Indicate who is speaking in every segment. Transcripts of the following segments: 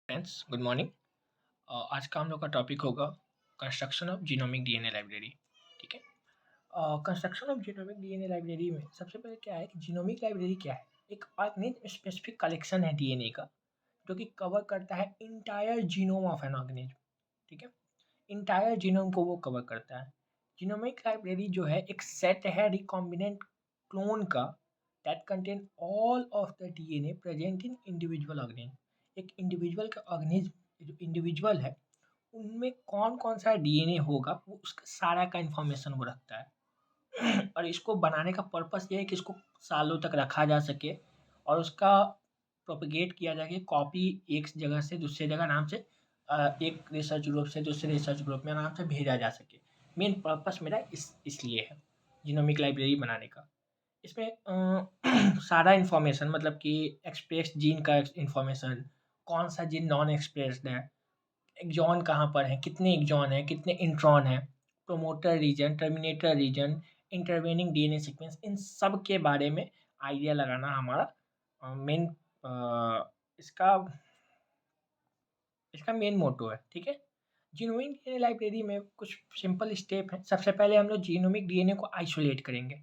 Speaker 1: Friends good morning. आज का हम लोग का टॉपिक होगा construction of genomic DNA library. ठीक है। Construction of genomic DNA library में सबसे पहले क्या है कि जीनोमिक लाइब्रेरी क्या है। एक ऑर्गेनिज्म स्पेसिफिक कलेक्शन है डीएनए का, जो कि कवर करता है entire genome of an organism. ठीक है। इंटायर जीनोम को वो कवर करता है। जीनोमिक लाइब्रेरी जो है एक सेट है रिकॉम्बिनेंट क्लोन का that contain all of the DNA present in individual organism. एक इंडिविजुअल का ऑर्गेनिज्म जो इंडिविजुअल है उनमें कौन कौन सा डीएनए होगा वो उसका सारा का इन्फॉर्मेशन वो रखता है। और इसको बनाने का पर्पस ये है कि इसको सालों तक रखा जा सके और उसका प्रोपेगेट किया जाए, कॉपी एक जगह से दूसरे जगह आराम से एक रिसर्च ग्रुप से दूसरे रिसर्च ग्रुप में आराम से भेजा जा सके। मेन पर्पस मेरा इसलिए है जीनोमिक लाइब्रेरी बनाने का। इसमें सारा इन्फॉर्मेशन मतलब कि एक्सप्रेस जीन का इन्फॉर्मेशन, कौन सा जीन नॉन एक्सप्रेस्ड है, एक्सॉन कहाँ पर है, कितने एक्सॉन हैं, कितने इंट्रॉन हैं, promoter region, terminator region, intervening DNA sequence, इन सब के बारे में आइडिया लगाना हमारा मेन इसका इसका मेन मोटो है। ठीक है। जीनोमिक डीएनए लाइब्रेरी में कुछ सिंपल स्टेप हैं। सबसे पहले हम लोग जीनोमिक डीएनए को आइसोलेट करेंगे।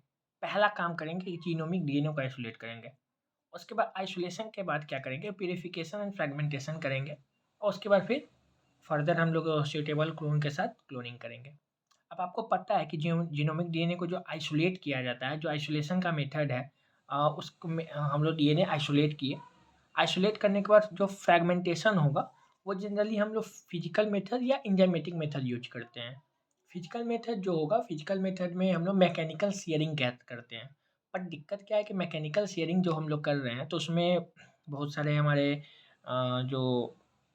Speaker 1: पहला काम करेंगे कि जीनोमिक डीएनए को आइसोलेट करेंगे। उसके बाद आइसोलेशन के बाद क्या करेंगे, प्यूरिफिकेशन एंड फ्रेगमेंटेशन करेंगे और उसके बाद फिर फर्दर हम लोग सूटेबल क्लोन के साथ क्लोनिंग करेंगे। अब आपको पता है कि जीनोमिक डीएनए को जो आइसोलेट किया जाता है, जो आइसोलेशन का मेथड है, उसको हम लोग डीएनए आइसोलेट किए। आइसोलेट करने के बाद जो फ्रेगमेंटेशन होगा वो जनरली हम लोग फिजिकल मेथड या एंजाइमेटिक मेथड यूज करते हैं। फिजिकल मेथड जो होगा, फिजिकल मेथड में हम लोग मैकेनिकल शेयरिंग करते हैं। पर दिक्कत क्या है कि मैकेनिकल शेयरिंग जो हम लोग कर रहे हैं तो उसमें बहुत सारे हमारे जो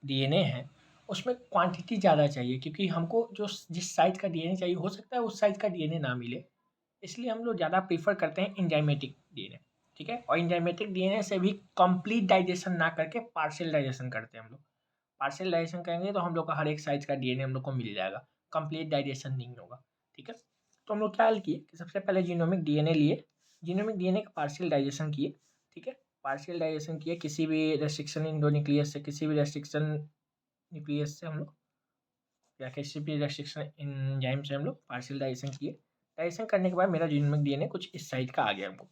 Speaker 1: डीएनए हैं उसमें क्वांटिटी ज़्यादा चाहिए, क्योंकि हमको जो जिस साइज़ का डीएनए चाहिए हो सकता है उस साइज़ का डीएनए ना मिले। इसलिए हम लोग ज़्यादा प्रेफ़र करते हैं एंजाइमेटिक डीएनए। ठीक है। और एंजाइमेटिक डीएनए से भी कंप्लीट डाइजेशन ना करके पार्शियल डाइजेशन करते हैं हम लोग। पार्शियल डाइजेशन करेंगे तो हम लोग का हर एक साइज़ का डीएनए हम लोग को मिल जाएगा, कंप्लीट डाइजेशन नहीं होगा। ठीक है। तो हम लोग क्या किए कि सबसे पहले जीनोमिक डीएनए लिए, जीनोमिक डीएनए का पार्शियल डाइजेशन किए। ठीक है। पार्शियल डाइजेशन किए किसी भी रेस्ट्रिक्शन इंडोन्यूक्लियस से, किसी भी रेस्ट्रिक्शन न्यूक्लियस से हम लोग या किसी भी रेस्ट्रिक्शन एंजाइम से हम लोग पार्शियल डाइजेशन किए। डाइजेशन करने के बाद मेरा जीनोमिक डीएनए कुछ इस साइज का आ गया हमको।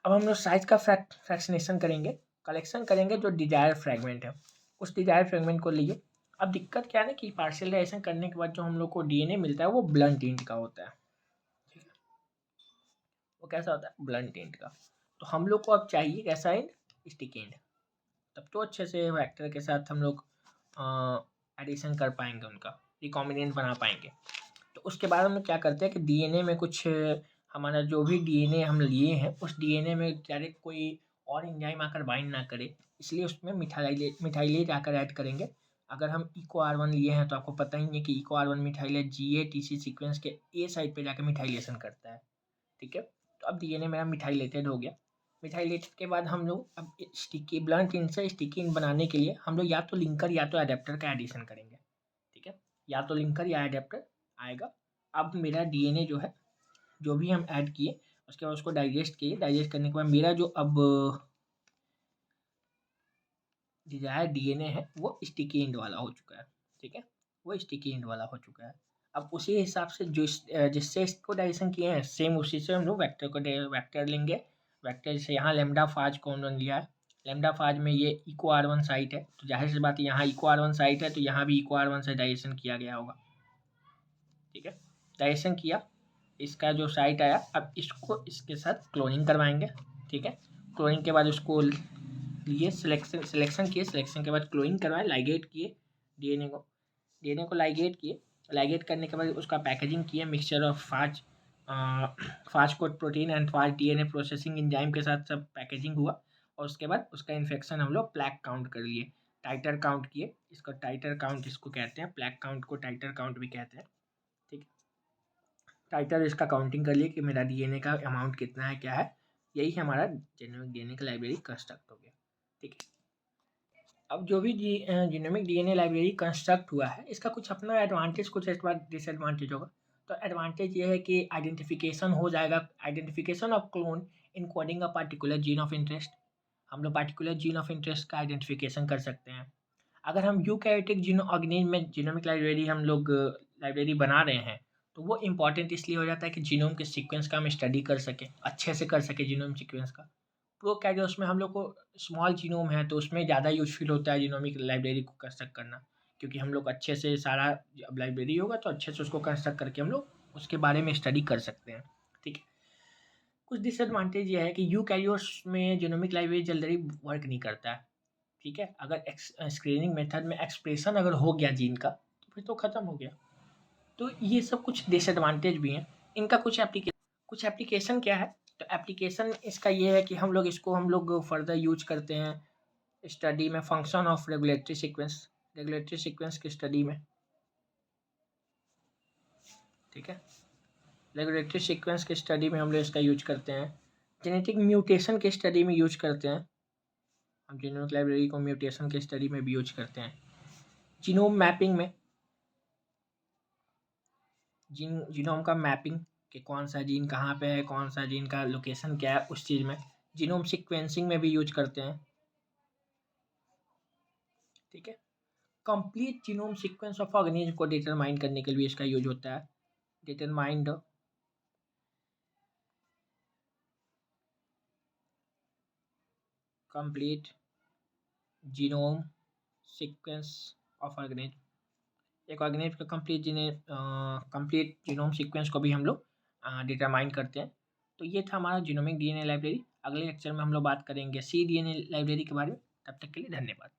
Speaker 1: अब हम लोग साइज का फ्रैक्शनेशन करेंगे, कलेक्शन करेंगे जो डिजायर फ्रेगमेंट है, उस डिजायर फ्रेगमेंट को लिए। अब दिक्कत क्या है ना कि पार्शियल डाइजेशन करने के बाद जो हम लोग को डीएनए मिलता है वो ब्लंट एंड का होता है। ठीक है। वो कैसा होता है, ब्लंट एंड का। तो हम लोग को अब चाहिए कैसा एंड, स्टिक एंड। तब तो अच्छे से वेक्टर के साथ हम लोग एडिशन कर पाएंगे, उनका रिकॉम्बिनेंट बना पाएंगे। तो उसके बाद हम लोग क्या करते हैं कि डीएनए में कुछ हमारा जो भी डीएनए हम लिए हैं उस डीएनए में डायरेक्ट कोई और एंजाइम आकर बाइंड ना करे, इसलिए उसमें मिथाइलेज आकर ऐड करेंगे। अगर हम इको R1 लिए हैं तो आपको पता ही है कि eco R1 methylase GATC sequence के ए साइड पे जाकर मिथाइलेशन करता है। ठीक है। तो अब डीएनए मेरा मिथाइलेटेड हो गया। मिथाइलेटेड के बाद हम लोग अब स्टिकी ब्लंट इन से स्टिकी इन बनाने के लिए हम लोग या तो लिंकर या तो अडेप्टर का एडिशन करेंगे। ठीक है। या तो लिंकर या अडेप्टर आएगा। अब मेरा डीएनए जो है, जो भी हम ऐड किए उसके बाद उसको डाइजेस्ट किए, डाइजेस्ट करने के बाद मेरा जो अब डिजायर डीएनए है वो स्टिकी एंड वाला हो चुका है। ठीक है। वो स्टिकी एंड वाला हो चुका है। अब उसी हिसाब से जो जिससे इसको डाइजेशन किए हैं सेम उसी से हम लोग वेक्टर लेंगे। वेक्टर जैसे यहाँ लेमडा फाज कौन लिया है, लेमडा फाज में ये इको R1 साइट है, तो जाहिर सी बात है यहाँ इको R1 साइट है तो यहाँ भी इको R1 से डाइजेशन किया गया होगा। ठीक है। डाइजेशन किया, इसका जो साइट आया, अब इसको इसके साथ क्लोनिंग करवाएंगे। ठीक है। क्लोनिंग के बाद उसको लिए सिलेक्शन किए, सिलेक्शन के बाद क्लोनिंग करवाए, लाइगेट किए डीएनए को लाइगेट किए। लाइगेट करने के बाद उसका पैकेजिंग किए mixture of phage code protein and phage DNA processing enzyme के साथ सब पैकेजिंग हुआ। और उसके बाद उसका इन्फेक्शन हम लोग प्लैक काउंट कर लिए, टाइटर काउंट किए। इसको टाइटर काउंट इसको कहते हैं, प्लैक काउंट को टाइटर काउंट भी कहते हैं। ठीक है। टाइटर इसका काउंटिंग कर लिए कि मेरा डीएनए का अमाउंट कितना है, क्या है। यही हमारा जेनोमिक डीएनए का लाइब्रेरी कंस्ट्रक्ट हो गया। ठीक है। अब जो भी जीनोमिक डीएनए लाइब्रेरी कंस्ट्रक्ट हुआ है इसका कुछ अपना एडवांटेज कुछ डिसएडवांटेज होगा। तो एडवांटेज ये है कि आइडेंटिफिकेशन हो जाएगा, identification of clone in coding a particular gene of interest. हम लोग पार्टिकुलर जीन ऑफ इंटरेस्ट का आइडेंटिफिकेशन कर सकते हैं। अगर हम यूकैरियोटिक जीनो ऑर्गेनिज्म में जीनोमिक लाइब्रेरी हम लोग लाइब्रेरी बना रहे हैं, तो वो इम्पॉर्टेंट इसलिए हो जाता है कि जीनोम के सीक्वेंस का हम स्टडी कर सकें, अच्छे से कर सकें जीनोम सीक्वेंस का। प्रोकैरियोट्स में हम लोग को स्मॉल जीनोम है, तो उसमें ज़्यादा यूज़फुल होता है जीनोमिक लाइब्रेरी को कंस्ट्रक्ट करना, क्योंकि हम लोग अच्छे से सारा, अब लाइब्रेरी होगा तो अच्छे से उसको कंस्ट्रक्ट करके हम लोग उसके बारे में स्टडी कर सकते हैं। ठीक है। कुछ डिसएडवांटेज ये है कि यूकैरियोट्स में जीनोमिक लाइब्रेरी जल्दी वर्क नहीं करता है। ठीक है। अगर स्क्रीनिंग मेथड में एक्सप्रेशन अगर हो गया जीन का, तो फिर तो ख़त्म हो गया। तो ये सब कुछ डिसएडवांटेज भी हैं। इनका कुछ एप्लीकेशन क्या है, तो एप्लीकेशन इसका ये है कि हम लोग फर्दर यूज करते हैं स्टडी में, फंक्शन ऑफ रेगुलेटरी सीक्वेंस की स्टडी में। ठीक है। रेगुलेटरी सीक्वेंस की स्टडी में हम लोग इसका यूज करते हैं। जेनेटिक म्यूटेशन की स्टडी में यूज करते हैं। हम जीनोमिक लाइब्रेरी को म्यूटेशन की स्टडी में भी यूज करते हैं। जीनोम मैपिंग में, जीनोम का मैपिंग कि कौन सा जीन कहाँ पे है, कौन सा जीन का लोकेशन क्या है, उस चीज़ में। जीनोम सीक्वेंसिंग में भी यूज करते हैं। ठीक है। Complete genome sequence of organism को डिटरमाइन करने के लिए इसका यूज होता है। Determine the complete genome sequence of organism. एक ऑर्गेनिज्म का कंप्लीट जीनोम सीक्वेंस को भी हम लोग डिटरमाइन करते हैं। तो ये था हमारा जीनोमिक डीएनए लाइब्रेरी। अगले लेक्चर में हम लोग बात करेंगे सी डीएनए लाइब्रेरी के बारे में। तब तक के लिए धन्यवाद।